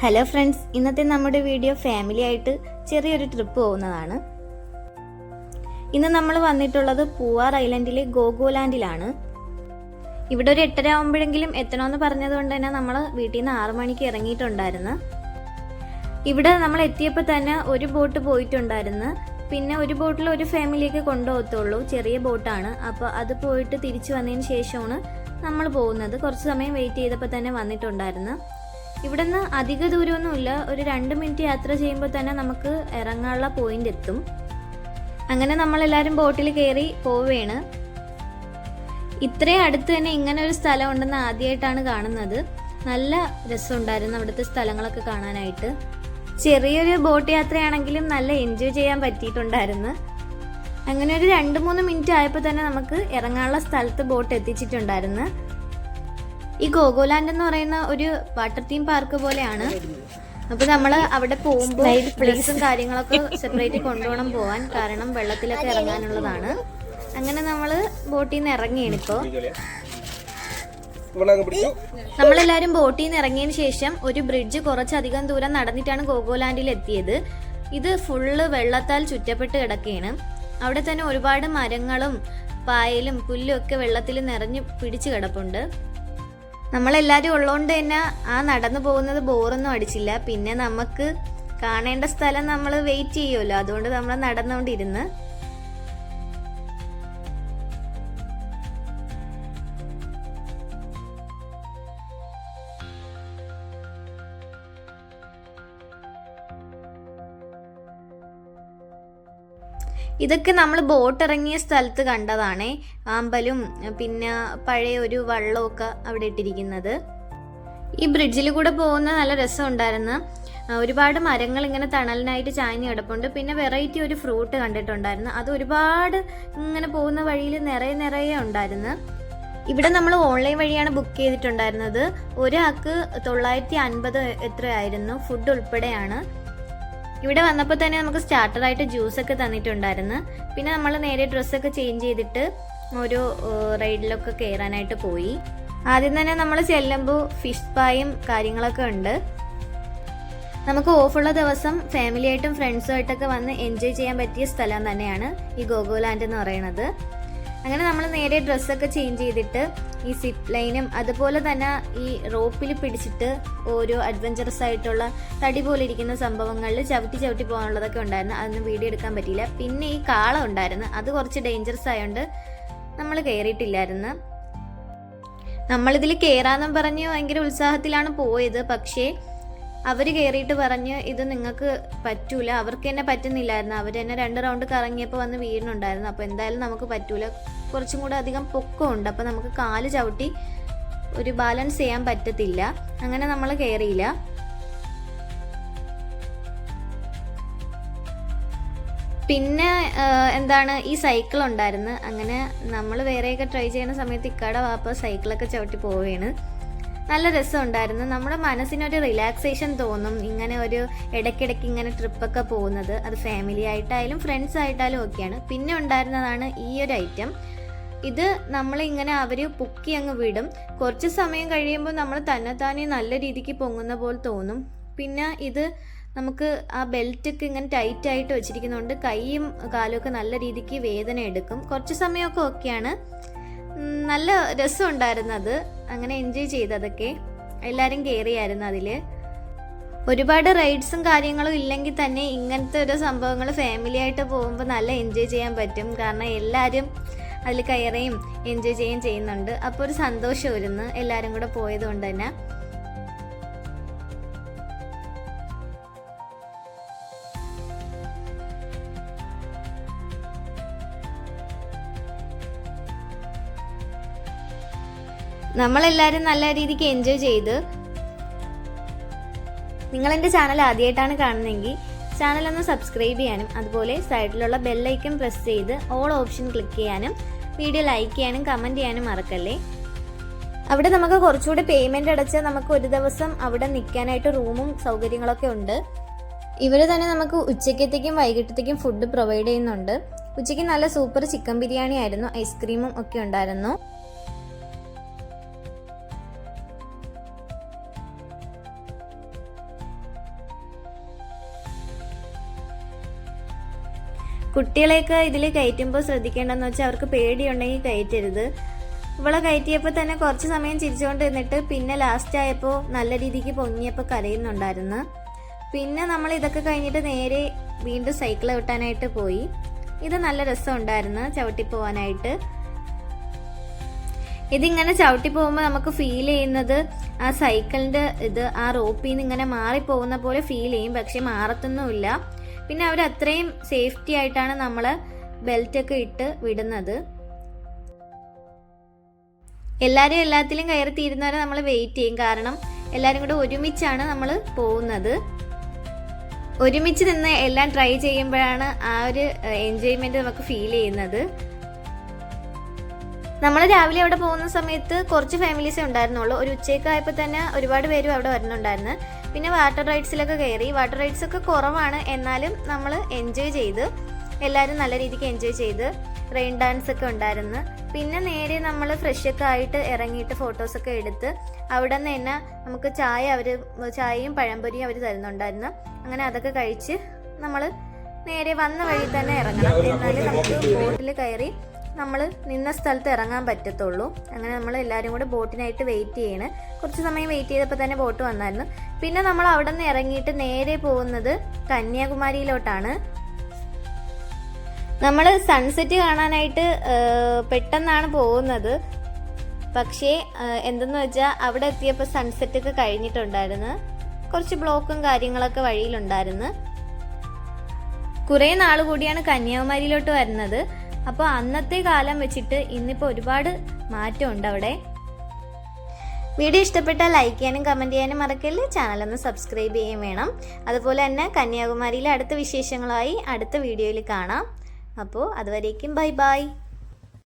Hello friends, ഇന്നത്തെ നമ്മുടെ video family ആയിട്ട് ചെറിയൊരു ട്രിപ്പ് പോകുന്നതാണ്. ഇന്ന് നമ്മൾ വന്നിട്ടുള്ളത് പൂവാർ ഐലൻഡിലെ ഗോഗോലാൻഡിലാണ്. ഇവിടെ ഒരു 8:30 ആകുമ്പോഴെങ്കിലും എത്തണമെന്ന് പറഞ്ഞതുകൊണ്ട് തന്നെ നമ്മൾ വീട്ടിൽ നിന്ന് 6 മണിക്ക് ഇറങ്ങിയിട്ടുണ്ടായിരുന്നു. ഇവിടെ നമ്മൾ എത്തിയപ്പോൾ തന്നെ ഒരു ബോട്ട് പോയിട്ടുണ്ടായിരുന്നു. പിന്നെ ഒരു ബോട്ടിൽ ഒരു ഫാമിലിയൊക്കെ കൊണ്ടുപോകത്തുള്ളൂ, ചെറിയ ബോട്ടാണ്. അപ്പോൾ അത് പോയിട്ട് തിരിച്ചു വന്നതിന് ശേഷമാണ് നമ്മൾ പോകുന്നത്. കുറച്ച് സമയം വെയിറ്റ് ചെയ്തപ്പോൾ തന്നെ വന്നിട്ടുണ്ടായിരുന്നു. ഇവിടെ നിന്ന് അധിക ദൂരമൊന്നുമില്ല, ഒരു 2 മിനിറ്റ് യാത്ര ചെയ്യുമ്പോൾ തന്നെ നമുക്ക് ഇറങ്ങാനുള്ള പോയിന്റ് എത്തും. അങ്ങനെ നമ്മളെല്ലാവരും ബോട്ടിൽ കയറി പോവുകയാണ്. ഇത്രയും അടുത്ത് തന്നെ ഇങ്ങനെ ഒരു സ്ഥലം ഉണ്ടെന്ന് ആദ്യമായിട്ടാണ് കാണുന്നത്. നല്ല രസമുണ്ടായിരുന്നു അവിടുത്തെ സ്ഥലങ്ങളൊക്കെ കാണാനായിട്ട്. ചെറിയൊരു ബോട്ട് യാത്രയാണെങ്കിലും നല്ല എൻജോയ് ചെയ്യാൻ പറ്റിയിട്ടുണ്ടായിരുന്നു. അങ്ങനെ ഒരു 2-3 മിനിറ്റ് ആയപ്പോൾ തന്നെ നമുക്ക് ഇറങ്ങാനുള്ള സ്ഥലത്ത് ബോട്ട് എത്തിച്ചിട്ടുണ്ടായിരുന്നു. ഈ ഗോഗോലാൻഡ് എന്ന് പറയുന്ന ഒരു വാട്ടർ തീം പാർക്ക് പോലെയാണ്. അപ്പൊ നമ്മൾ അവിടെ പോകുമ്പോൾ ഡ്രസ്സും കാര്യങ്ങളൊക്കെ സെപ്പറേറ്റ് കൊണ്ടുപോകണം പോവാൻ, കാരണം വെള്ളത്തിലൊക്കെ ഇറങ്ങാനുള്ളതാണ്. അങ്ങനെ നമ്മള് ബോട്ടിൽ നിന്ന് ഇറങ്ങിയാണ്. ഇപ്പോ നമ്മളെല്ലാരും ബോട്ടിൽ നിന്ന് ഇറങ്ങിയതിന് ശേഷം ഒരു ബ്രിഡ്ജ് കുറച്ചധികം ദൂരം നടന്നിട്ടാണ് ഗോഗോലാൻഡിൽ എത്തിയത്. ഇത് ഫുള്ള് വെള്ളത്താൽ ചുറ്റപ്പെട്ട് കിടക്കുകയാണ്. അവിടെ തന്നെ ഒരുപാട് മരങ്ങളും പായലും പുല്ലും ഒക്കെ വെള്ളത്തിൽ നിറഞ്ഞു പിടിച്ചു കിടപ്പുണ്ട്. നമ്മളെല്ലാവരും ഉള്ളതുകൊണ്ട് തന്നെ ആ നടന്നു പോകുന്നത് ബോറൊന്നും അടിച്ചില്ല. പിന്നെ നമുക്ക് കാണേണ്ട സ്ഥലം നമ്മൾ വെയിറ്റ് ചെയ്യുമല്ലോ, അതുകൊണ്ട് നമ്മൾ നടന്നുകൊണ്ടിരുന്ന്. ഇതൊക്കെ നമ്മൾ ബോട്ട് ഇറങ്ങിയ സ്ഥലത്ത് കണ്ടതാണേ. ആമ്പലും പിന്നെ പഴയ ഒരു വള്ളമൊക്കെ അവിടെ ഇട്ടിരിക്കുന്നത്. ഈ ബ്രിഡ്ജിൽ കൂടെ പോകുന്ന നല്ല രസം ഉണ്ടായിരുന്നു. ഒരുപാട് മരങ്ങൾ ഇങ്ങനെ തണലിനായിട്ട് ചാഞ്ഞ് കിടപ്പുണ്ട്. പിന്നെ വെറൈറ്റി ഒരു ഫ്രൂട്ട് കണ്ടിട്ടുണ്ടായിരുന്നു. അത് ഒരുപാട് ഇങ്ങനെ പോകുന്ന വഴിയിൽ നിറയെ ഉണ്ടായിരുന്നു. ഇവിടെ നമ്മൾ ഓൺലൈൻ വഴിയാണ് ബുക്ക് ചെയ്തിട്ടുണ്ടായിരുന്നത്. ഒരാൾക്ക് 950 എത്രയായിരുന്നു, ഫുഡ് ഉൾപ്പെടെയാണ്. ഇവിടെ വന്നപ്പോൾ തന്നെ നമുക്ക് സ്റ്റാർട്ടറായിട്ട് ജ്യൂസൊക്കെ തന്നിട്ടുണ്ടായിരുന്നു. പിന്നെ നമ്മൾ നേരെ ഡ്രസ്സൊക്കെ ചേഞ്ച് ചെയ്തിട്ട് ഒരു റൈഡിലൊക്കെ കയറാനായിട്ട് പോയി. ആദ്യം തന്നെ നമ്മൾ ചെല്ലുമ്പോൾ ഫിഷ് പായും കാര്യങ്ങളൊക്കെ ഉണ്ട്. നമുക്ക് ഓഫുള്ള ദിവസം ഫാമിലിയായിട്ടും ഫ്രണ്ട്സുമായിട്ടൊക്കെ വന്ന് എൻജോയ് ചെയ്യാൻ പറ്റിയ സ്ഥലം തന്നെയാണ് ഈ ഗോഗോലാൻഡ് എന്ന് പറയുന്നത്. അങ്ങനെ നമ്മൾ നേരെ ഡ്രസ്സൊക്കെ ചേഞ്ച് ചെയ്തിട്ട് ഈ സിപ്പ് ലൈനും അതുപോലെ തന്നെ ഈ റോപ്പിൽ പിടിച്ചിട്ട് ഓരോ അഡ്വഞ്ചറസ് ആയിട്ടുള്ള തടി പോലെ ഇരിക്കുന്ന സംഭവങ്ങളിൽ ചവിട്ടി പോകാനുള്ളതൊക്കെ ഉണ്ടായിരുന്നു. അതൊന്നും വീഡിയോ എടുക്കാൻ പറ്റിയില്ല. പിന്നെ ഈ കാള ഉണ്ടായിരുന്നു, അത് കുറച്ച് ഡേഞ്ചറസ് ആയതുകൊണ്ട് നമ്മൾ കയറിയിട്ടില്ലായിരുന്നു. നമ്മളിതിൽ കയറാന്നും പറഞ്ഞ് ഭയങ്കര ഉത്സാഹത്തിലാണ് പോയത്. പക്ഷേ അവർ കയറിയിട്ട് പറഞ്ഞ് ഇത് നിങ്ങൾക്ക് പറ്റൂല, അവർക്ക് തന്നെ പറ്റുന്നില്ലായിരുന്നു. അവർ തന്നെ 2 റൗണ്ട് കറങ്ങിയപ്പോൾ വന്ന് വീഴുന്നുണ്ടായിരുന്നു. അപ്പോൾ എന്തായാലും നമുക്ക് പറ്റൂല, കുറച്ചും കൂടെ അധികം പൊക്കമുണ്ട്, അപ്പോൾ നമുക്ക് കാല് ചവിട്ടി ഒരു ബാലൻസ് ചെയ്യാൻ പറ്റത്തില്ല. അങ്ങനെ നമ്മൾ കയറിയില്ല. പിന്നെ എന്താണ്, ഈ സൈക്കിൾ ഉണ്ടായിരുന്നു. അങ്ങനെ നമ്മൾ വേറെയൊക്കെ ട്രൈ ചെയ്യുന്ന സമയത്ത് ഇക്കാടെ വാപ്പ സൈക്കിളൊക്കെ ചവിട്ടി പോവുകയാണ്. നല്ല രസമുണ്ടായിരുന്നു. നമ്മുടെ മനസ്സിനൊരു റിലാക്സേഷൻ തോന്നും ഇങ്ങനെ ഒരു ഇടയ്ക്കിടയ്ക്ക് ഇങ്ങനെ ട്രിപ്പൊക്കെ പോകുന്നത്. അത് ഫാമിലി ആയിട്ടായാലും ഫ്രണ്ട്സ് ആയിട്ടായാലും ഒക്കെയാണ്. പിന്നെ ഉണ്ടായിരുന്നതാണ് ഈ ഒരു ഐറ്റം. ഇത് നമ്മളിങ്ങനെ അവർ പൊക്കി അങ്ങ് വിടും. കുറച്ച് സമയം കഴിയുമ്പോൾ നമ്മൾ തന്നെത്താനെ നല്ല രീതിക്ക് പൊങ്ങുന്ന പോലെ തോന്നും. പിന്നെ ഇത് നമുക്ക് ആ ബെൽറ്റൊക്കെ ഇങ്ങനെ ടൈറ്റായിട്ട് വെച്ചിരിക്കുന്നതുകൊണ്ട് കൈയും കാലും ഒക്കെ നല്ല രീതിക്ക് വേദന എടുക്കും. കുറച്ച് സമയമൊക്കെ ഓക്കെയാണ്. നല്ല രസമുണ്ടായിരുന്നു അത്. അങ്ങനെ എൻജോയ് ചെയ്തതൊക്കെ എല്ലാവരും കയറിയായിരുന്നു അതിൽ. ഒരുപാട് റൈഡ്സും കാര്യങ്ങളും ഇല്ലെങ്കിൽ തന്നെ ഇങ്ങനത്തെ ഒരു സംഭവങ്ങൾ ഫാമിലി ആയിട്ട് പോകുമ്പോൾ നല്ല എൻജോയ് ചെയ്യാൻ പറ്റും. കാരണം എല്ലാവരും അതിൽ കയറുകയും എൻജോയ് ചെയ്യുകയും ചെയ്യുന്നുണ്ട്. അപ്പോൾ ഒരു സന്തോഷം വരുന്നു എല്ലാവരും കൂടെ പോയത് കൊണ്ട് തന്നെ. നമ്മളെല്ലാവരും നല്ല രീതിക്ക് എൻജോയ് ചെയ്ത്. നിങ്ങൾ എൻ്റെ ചാനൽ ആദ്യമായിട്ടാണ് കാണുന്നതെങ്കിൽ ചാനലൊന്ന് സബ്സ്ക്രൈബ് ചെയ്യാനും അതുപോലെ സൈഡിലുള്ള ബെല്ലൈക്കൺ പ്രസ് ചെയ്ത് ഓൾ ഓപ്ഷൻ ക്ലിക്ക് ചെയ്യാനും വീഡിയോ ലൈക്ക് ചെയ്യാനും കമൻറ്റ് ചെയ്യാനും മറക്കല്ലേ. അവിടെ നമുക്ക് കുറച്ചുകൂടി പേയ്മെൻറ്റ് അടച്ച് നമുക്ക് ഒരു ദിവസം അവിടെ നിൽക്കാനായിട്ട് റൂമും സൗകര്യങ്ങളൊക്കെ ഉണ്ട്. ഇവർ തന്നെ നമുക്ക് ഉച്ചക്കത്തേക്കും വൈകിട്ടത്തേക്കും ഫുഡ് പ്രൊവൈഡ് ചെയ്യുന്നുണ്ട്. ഉച്ചയ്ക്ക് നല്ല സൂപ്പർ ചിക്കൻ ബിരിയാണി ആയിരുന്നു, ഐസ്ക്രീമും ഒക്കെ ഉണ്ടായിരുന്നു. കുട്ടികളെയൊക്കെ ഇതിൽ കയറ്റുമ്പോൾ ശ്രദ്ധിക്കേണ്ടതെന്ന് വെച്ചാൽ അവർക്ക് പേടിയുണ്ടെങ്കിൽ കയറ്റരുത്. ഇവളെ കയറ്റിയപ്പോൾ തന്നെ കുറച്ച് സമയം ചിരിച്ചുകൊണ്ട് നിന്നിട്ട് പിന്നെ ലാസ്റ്റ് ആയപ്പോൾ നല്ല രീതിക്ക് പൊങ്ങിയപ്പോൾ കരയുന്നുണ്ടായിരുന്നു. പിന്നെ നമ്മൾ ഇതൊക്കെ കഴിഞ്ഞിട്ട് നേരെ വീണ്ടും സൈക്കിൾ ചവിട്ടാനായിട്ട് പോയി. ഇത് നല്ല രസമുണ്ടായിരുന്നു ചവിട്ടി പോകാനായിട്ട്. ഇതിങ്ങനെ ചവിട്ടി പോകുമ്പോൾ നമുക്ക് ഫീൽ ചെയ്യുന്നത് ആ സൈക്കിളിൻ്റെ ആ റോപ്പിൽ നിന്ന് ഇങ്ങനെ മാറിപ്പോകുന്ന പോലെ ഫീൽ ചെയ്യും, പക്ഷെ മാറത്തൊന്നുമില്ല. പിന്നെ അവർ അത്രയും സേഫ്റ്റി ആയിട്ടാണ് നമ്മൾ ബെൽറ്റൊക്കെ ഇട്ട് വിടുന്നത്. എല്ലാവരും എല്ലാത്തിലും കയറി തീരുന്നവരെ നമ്മൾ വെയിറ്റ് ചെയ്യും, കാരണം എല്ലാവരും കൂടെ ഒരുമിച്ചാണ് നമ്മൾ പോകുന്നത്. ഒരുമിച്ച് നിന്ന് എല്ലാം ട്രൈ ചെയ്യുമ്പോഴാണ് ആ ഒരു എൻജോയ്മെൻറ്റ് നമുക്ക് ഫീൽ ചെയ്യുന്നത്. നമ്മൾ രാവിലെ അവിടെ പോകുന്ന സമയത്ത് കുറച്ച് ഫാമിലീസേ ഉണ്ടായിരുന്നുള്ളൂ. ഒരു ഉച്ചയ്ക്കായപ്പോൾ തന്നെ ഒരുപാട് പേരും അവിടെ വരുന്നുണ്ടായിരുന്നു. പിന്നെ വാട്ടർ റൈഡ്സിലൊക്കെ കയറി. വാട്ടർ റൈഡ്സ് ഒക്കെ കുറവാണ്, എന്നാലും നമ്മൾ എൻജോയ് ചെയ്ത്, എല്ലാവരും നല്ല രീതിക്ക് എൻജോയ് ചെയ്ത്. റെയിൻ ഡാൻസ് ഒക്കെ ഉണ്ടായിരുന്നു. പിന്നെ നേരെ നമ്മൾ ഫ്രഷൊക്കെ ആയിട്ട് ഇറങ്ങിയിട്ട് ഫോട്ടോസൊക്കെ എടുത്ത് അവിടെ നിന്ന് തന്നെ നമുക്ക് ചായയും പഴംപൊരിയും അവർ തരുന്നുണ്ടായിരുന്നു. അങ്ങനെ അതൊക്കെ കഴിച്ച് നമ്മൾ നേരെ വന്ന വഴി തന്നെ ഇറങ്ങണം, എന്നാലേ നമുക്ക് ബോട്ടിൽ കയറി നമ്മൾ നിന്ന സ്ഥലത്ത് ഇറങ്ങാൻ പറ്റത്തുള്ളൂ. അങ്ങനെ നമ്മൾ എല്ലാവരും കൂടെ ബോട്ടിനായിട്ട് വെയിറ്റ് ചെയ്യണം. കുറച്ച് സമയം വെയിറ്റ് ചെയ്തപ്പോൾ തന്നെ ബോട്ട് വന്നായിരുന്നു. പിന്നെ നമ്മൾ അവിടെ നിന്ന് ഇറങ്ങിയിട്ട് നേരെ പോകുന്നത് കന്യാകുമാരിയിലോട്ടാണ്. നമ്മൾ സൺസെറ്റ് കാണാനായിട്ട് പെട്ടെന്നാണ് പോകുന്നത്. പക്ഷേ എന്തെന്ന് വെച്ചാൽ അവിടെ എത്തിയപ്പോൾ സൺസെറ്റൊക്കെ കഴിഞ്ഞിട്ടുണ്ടായിരുന്നു. കുറച്ച് ബ്ലോക്കും കാര്യങ്ങളൊക്കെ വഴിയിലുണ്ടായിരുന്നു. കുറേ നാൾ കൂടിയാണ് കന്യാകുമാരിയിലോട്ട് വരുന്നത്. അപ്പോൾ അന്നത്തെ കാലം വെച്ചിട്ട് ഇന്നിപ്പോൾ ഒരുപാട് മാറ്റമുണ്ട് അവിടെ. വീഡിയോ ഇഷ്ടപ്പെട്ടാൽ ലൈക്ക് ചെയ്യാനും കമൻറ്റ് ചെയ്യാനും മറക്കല്ലേ. ചാനലൊന്ന് സബ്സ്ക്രൈബ് ചെയ്യുകയും വേണം. അതുപോലെ തന്നെ കന്യാകുമാരിയിലെ അടുത്ത വിശേഷങ്ങളായി അടുത്ത വീഡിയോയിൽ കാണാം. അപ്പോൾ അതുവരേക്കും ബൈ ബൈ.